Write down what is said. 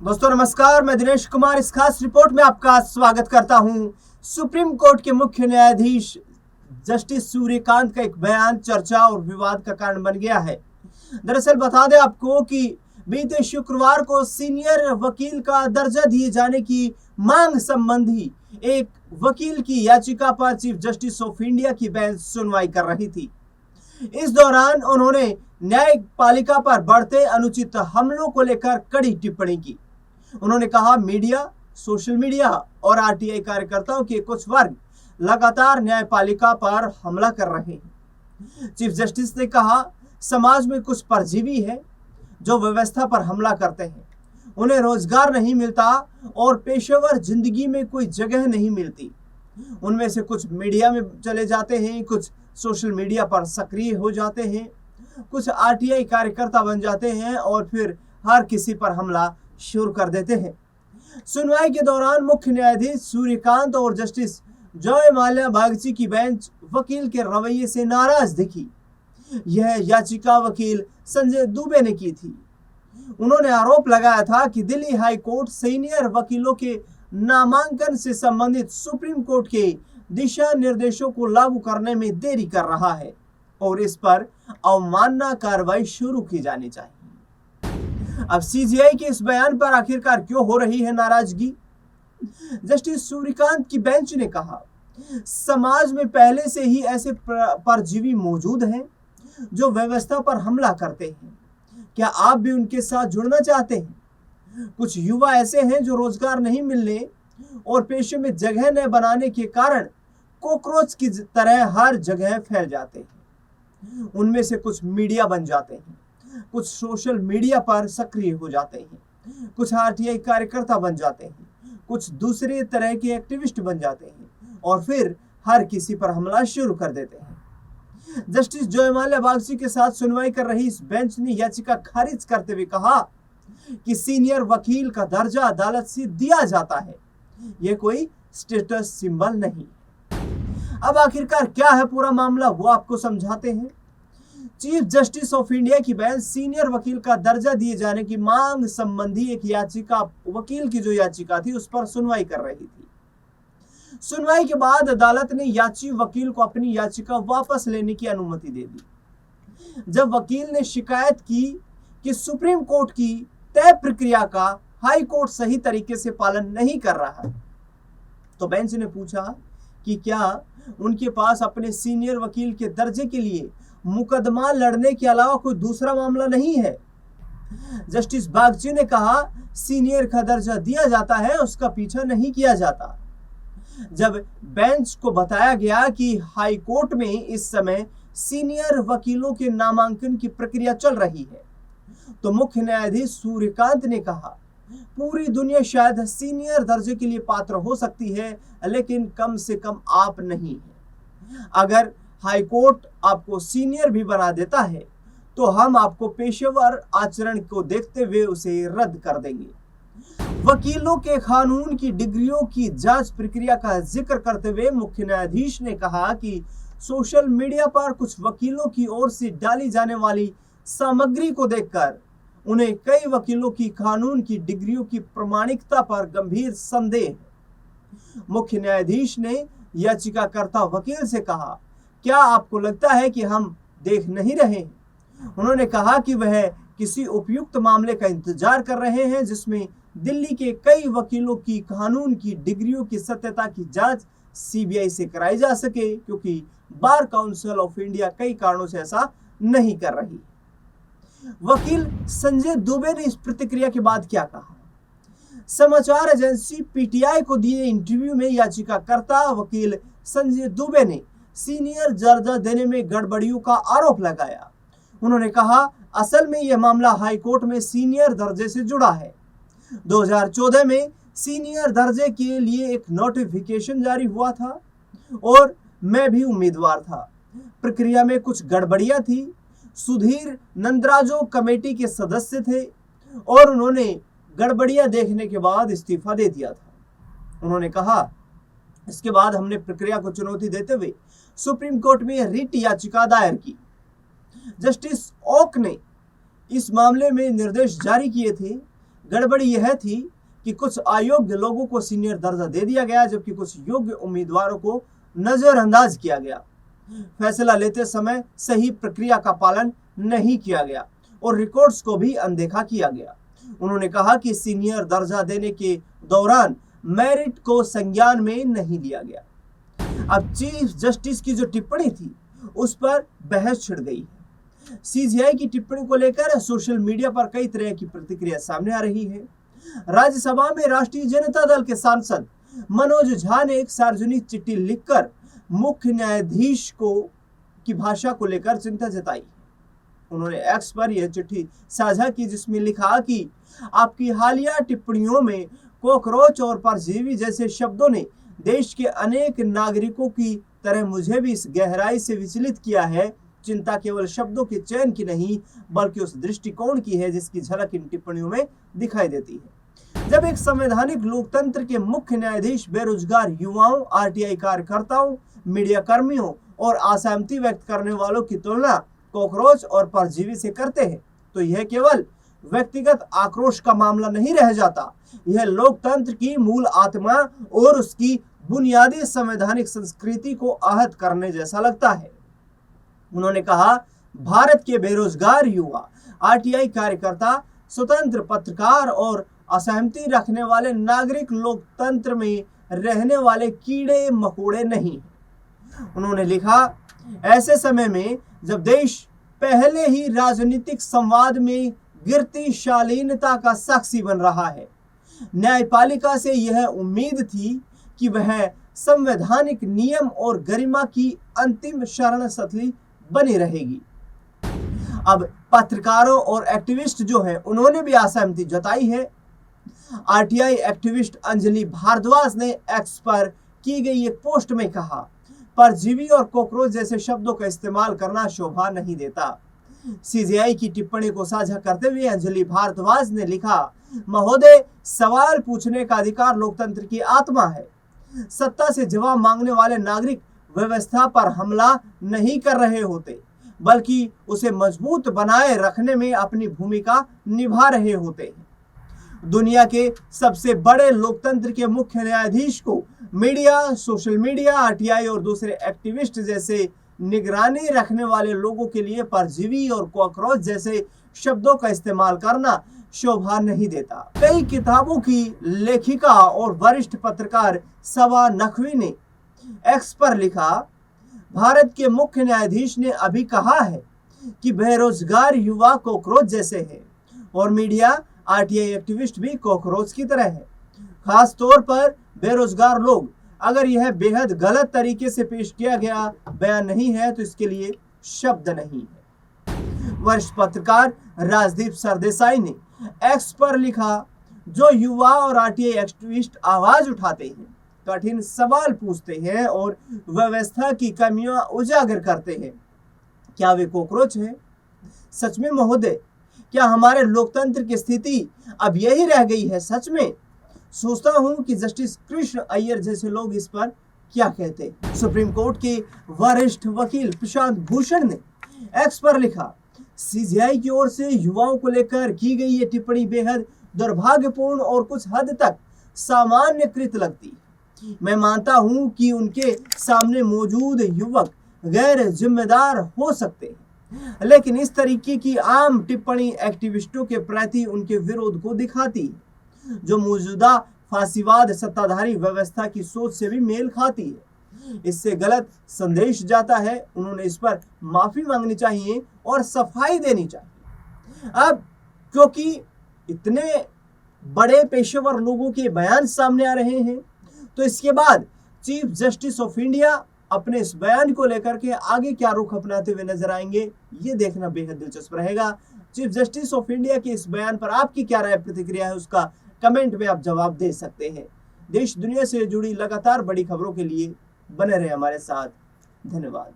दोस्तों नमस्कार, मैं दिनेश कुमार इस खास रिपोर्ट में आपका स्वागत करता हूं। सुप्रीम कोर्ट के मुख्य न्यायाधीश जस्टिस सूर्यकांत का एक बयान चर्चा और विवाद का कारण बन गया है। दरअसल बता दें आपको कि बीते शुक्रवार को सीनियर वकील का दर्जा दिए जाने की मांग संबंधी एक वकील की याचिका पर चीफ जस्टिस ऑफ इंडिया की बेंच सुनवाई कर रही थी। इस दौरान उन्होंने न्यायपालिका पर बढ़ते अनुचित हमलों को लेकर कड़ी टिप्पणी की। उन्होंने कहा, मीडिया, सोशल मीडिया और आरटीआई कार्यकर्ताओं के कुछ वर्ग लगातार न्यायपालिका पर हमला कर रहे हैं। चीफ जस्टिस ने कहा, समाज में कुछ परजीवी है जो व्यवस्था पर हमला करते हैं। उन्हें रोजगार नहीं मिलता और पेशेवर जिंदगी में कोई जगह नहीं मिलती। उनमें से कुछ मीडिया में चले जाते हैं, कुछ सोशल मीडिया पर सक्रिय हो जाते हैं, कुछ आरटीआई कार्यकर्ता बन जाते हैं और फिर हर किसी पर हमला शुरू कर देते हैं। सुनवाई के दौरान मुख्य न्यायाधीश सूर्यकांत और जस्टिस जय माल्या बागची की बेंच वकील के रवैये से नाराज दिखी। यह याचिका वकील संजय दुबे ने की थी। उन्होंने आरोप लगाया था कि दिल्ली हाई कोर्ट सीनियर वकीलों के नामांकन से संबंधित सुप्रीम कोर्ट के दिशा निर्देशों को लागू करने में देरी कर रहा है और इस पर अवमानना कार्रवाई शुरू की जानी चाहिए। अब सीजीआई के इस बयान पर आखिरकार क्यों हो रही है नाराजगी? जस्टिस सूर्यकांत की बेंच ने कहा, समाज में पहले से ही ऐसे परजीवी मौजूद हैं जो व्यवस्था पर हमला करते हैं। क्या आप भी उनके साथ जुड़ना चाहते हैं? कुछ युवा ऐसे हैं जो रोजगार नहीं मिलने और पेशे में जगह न बनाने के कारण कॉकरोच की तरह हर जगह फैल जाते हैं। उनमें से कुछ मीडिया बन जाते हैं, कुछ सोशल मीडिया पर सक्रिय हो जाते हैं, कुछ आरटीआई कार्यकर्ता बन जाते हैं, कुछ दूसरे तरह के एक्टिविस्ट बन जाते हैं और फिर हर किसी पर हमला शुरू कर देते हैं। जस्टिस जय माल्या बागची के साथ सुनवाई कर रही इस बेंच ने याचिका खारिज करते हुए कहा कि सीनियर वकील का दर्जा अदालत से दिया जाता है, यह कोई स्टेटस सिंबल नहीं। अब आखिरकार क्या है पूरा मामला, वो आपको समझाते हैं। चीफ जस्टिस ऑफ इंडिया की बेंच सीनियर वकील का दर्जा दिए जाने की मांग संबंधी एक याचिका, वकील की जो याचिका थी, उस पर सुनवाई कर रही थी। सुनवाई के बाद अदालत ने याची वकील को अपनी याचिका वापस लेने की अनुमति दे दी। जब वकील ने शिकायत की कि सुप्रीम कोर्ट की तय प्रक्रिया का हाई कोर्ट सही तरीके से पालन नहीं कर रहा, तो बेंच ने पूछा कि क्या उनके पास अपने सीनियर वकील के दर्जे के लिए मुकदमा लड़ने के अलावा कोई दूसरा मामला नहीं है। जस्टिस बागची ने कहा, सीनियर का दर्जा दिया जाता है, उसका पीछा नहीं किया जाता। जब बेंच को बताया गया कि हाई कोर्ट में इस समय सीनियर वकीलों के नामांकन की प्रक्रिया चल रही है, तो मुख्य न्यायाधीश सूर्यकांत ने कहा, पूरी दुनिया शायद सीनियर दर्जे के लिए पात्र हो सकती है, लेकिन कम से कम आप नहीं है। अगर हाई कोर्ट आपको सीनियर भी बना देता है तो हम आपको पेशेवर आचरण को देखते हुए उसे रद्द कर देंगे। वकीलों के कानून की डिग्रियों की जांच प्रक्रिया का जिक्र करते हुए मुख्य न्यायाधीश ने कहा कि सोशल मीडिया पर कुछ वकीलों की ओर से डाली जाने वाली सामग्री को देखकर उन्हें कई वकीलों की कानून की डिग्रियों की प्रामाणिकता पर गंभीर संदेह है। मुख्य न्यायाधीश ने याचिकाकर्ता वकील से कहा, क्या आपको लगता है कि हम देख नहीं रहे हैं? उन्होंने कहा कि वह किसी उपयुक्त मामले का इंतजार कर रहे हैं जिसमें दिल्ली के कई वकीलों की कानून की डिग्रियों की सत्यता की जांच सीबीआई से कराई जा सके, क्योंकि बार काउंसिल ऑफ इंडिया कई कारणों से ऐसा नहीं कर रही। वकील संजय दुबे ने इस प्रतिक्रिया के बाद क्या कहा? समाचार एजेंसी पीटीआई को दिए इंटरव्यू में याचिकाकर्ता वकील संजय दुबे ने सीनियर दर्जा देने में गड़बड़ियों का आरोप लगाया। उन्होंने कहा, असल में यह मामला हाई कोर्ट में सीनियर दर्जे से जुड़ा है। 2014 में सीनियर दर्जे के लिए एक नोटिफिकेशन जारी हुआ था और मैं भी उम्मीदवार था। प्रक्रिया में कुछ गड़बड़ियां थी। सुधीर नंदराजो कमेटी के सदस्य थे और उन्होंने गड़बड़ियां देखने के बाद इस्तीफा दे दिया था। उन्होंने कहा, इसके बाद हमने प्रक्रिया को चुनौती देते हुए सुप्रीम कोर्ट में रिट याचिका दायर की। जस्टिस ओक ने इस मामले में निर्देश जारी किए थे गड़बड़ी यह थी कि कुछ अयोग्य लोगों को सीनियर दर्जा दे दिया गया, जबकि कुछ योग्य उम्मीदवारों को नजरअंदाज किया गया। फैसला लेते समय सही प्रक्रिया का पालन नहीं किया गया और रिकॉर्ड्स को भी अनदेखा किया गया। उन्होंने कहा कि सीनियर दर्जा देने के दौरान मेरिट को संज्ञान में नहीं लिया गया। अब चीफ जस्टिस की जो टिप्पणी थी उस पर बहस छिड़ गई है। सीजीआई की टिप्पणी को लेकर सोशल मीडिया पर कई तरह की प्रतिक्रिया सामने आ रही है। राज्यसभा में राष्ट्रीय जनता दल के सांसद मनोज झा ने एक सार्वजनिक चिट्ठी लिखकर मुख्य न्यायाधीश की भाषा को लेकर चिंता जताई। उन्होंने एक्स पर यह चिट्ठी साझा की, जिसमें लिखा कि आपकी हालिया टिप्पणियों में कॉकरोच और परजीवी जैसे शब्दों ने देश के अनेक नागरिकों की तरह मुझे भी इस गहराई से विचलित किया है। चिंता केवल शब्दों के चयन की नहीं, बल्कि उस दृष्टिकोण की है जिसकी झलक इन टिप्पणियों में दिखाई देती है। जब एक संवैधानिक लोकतंत्र के मुख्य न्यायाधीश बेरोजगार युवाओं, आरटीआई कार्यकर्ताओं, मीडिया कर्मियों और असहमति व्यक्त करने वालों की तुलना कॉकरोच और परजीवी से करते हैं, तो यह केवल व्यक्तिगत आक्रोश का मामला नहीं रह जाता। यह लोकतंत्र की मूल आत्मा और उसकी बुनियादी संवैधानिक संस्कृति को आहत करने जैसा लगता है। उन्होंने कहा, भारत के बेरोजगार युवा, आरटीआई कार्यकर्ता, स्वतंत्र पत्रकार और असहमति रखने वाले नागरिक लोकतंत्र में रहने वाले कीड़े मकोड़े नहीं। उन्होंने लिखा, ऐसे समय में जब देश पहले ही राजनीतिक संवाद में गिरती शालीनता का साक्षी बन रहा है, न्यायपालिका से यह उम्मीद थी कि वह संवैधानिक नियम और गरिमा की अंतिम शरणस्थली बनी रहेगी। अब पत्रकारों और एक्टिविस्ट जो हैं, उन्होंने भी असहमति जताई है। आरटीआई एक्टिविस्ट अंजलि भारद्वाज ने एक्स पर की गई एक पोस्ट में कहा, परजीवी और कॉकरोच जैसे शब्दों का इस्तेमाल करना शोभा नहीं देता। सीजीआई की टिप्पणी को साझा करते हुए अंजलि भारद्वाज ने लिखा, महोदय, सवाल पूछने का अधिकार लोकतंत्र की आत्मा है। सत्ता से जवाब मांगने वाले नागरिक व्यवस्था पर हमला नहीं कर रहे होते, बल्कि उसे मजबूत बनाए रखने में अपनी भूमिका निभा रहे होते हैं। दुनिया के सबसे बड़े लोकतंत्र के मुख्य न्यायाधीश को मीडिया, सोशल मीडिया, आरटीआई और दूसरे एक्टिविस्ट जैसे निगरानी रखने वाले लोगों के लिए परजीवी और कॉकरोच जैसे शब्दों का इस्तेमाल करना शोभा नहीं देता। कई किताबों की लेखिका और वरिष्ठ पत्रकार सबा नकवी ने एक्स पर लिखा, भारत के मुख्य न्यायाधीश ने अभी कहा है कि बेरोजगार युवा कॉकरोच जैसे हैं और मीडिया, आरटीआई एक्टिविस्ट भी कॉकरोच की तरह है। खास तौर पर बेरोजगार लोग, अगर यह बेहद गलत तरीके से पेश किया गया बयान नहीं है तो इसके लिए शब्द नहीं है। वरिष्ठ पत्रकार राजदीप सरदेसाई ने एक्स पर लिखा, जो युवा और आरटीआई एक्टिविस्ट आवाज उठाते हैं, कठिन सवाल पूछते हैं और व्यवस्था की कमियां उजागर करते हैं, क्या वे कॉकरोच हैं? सच में महोदय, क्या हमारे लोकतंत्र की स्थिति अब यही रह गई है? सच में सोचता हूं कि जस्टिस कृष्ण अय्यर जैसे लोग इस पर क्या कहते। सुप्रीम कोर्ट के वरिष्ठ वकील प्रशांत भूषण ने एक्स पर लिखा, सीजीआई की ओर से युवाओं को लेकर की गई ये टिप्पणी बेहद दुर्भाग्यपूर्ण और कुछ हद तक सामान्यकृत लगती है। मैं मानता हूं कि उनके सामने मौजूद युवक गैर जिम्मेदार हो सकते हैं, लेकिन इस तरीके की आम टिप्पणी एक्टिविस्टों के प्रति उनके विरोध को दिखाती है, जो मौजूदा फांसीवाद सत्ताधारी व्यवस्था की सोच से भी मेल खाती है। इससे गलत संदेश जाता है। उन्होंने इस पर माफी मांगनी चाहिए और सफाई देनी चाहिए। अब क्योंकि इतने बड़े पेशेवर लोगों के बयान सामने आ रहे हैं, तो इसके बाद चीफ जस्टिस ऑफ इंडिया अपने इस बयान को लेकर के आगे क्या रुख अपनाते हुए नजर आएंगे, ये देखना बेहद दिलचस्प रहेगा। चीफ जस्टिस ऑफ इंडिया के इस बयान पर आपकी क्या राय, प्रतिक्रिया है, उसका कमेंट में आप जवाब दे सकते हैं। देश दुनिया से जुड़ी लगातार बड़ी खबरों के लिए बने रहे हमारे साथ। धन्यवाद।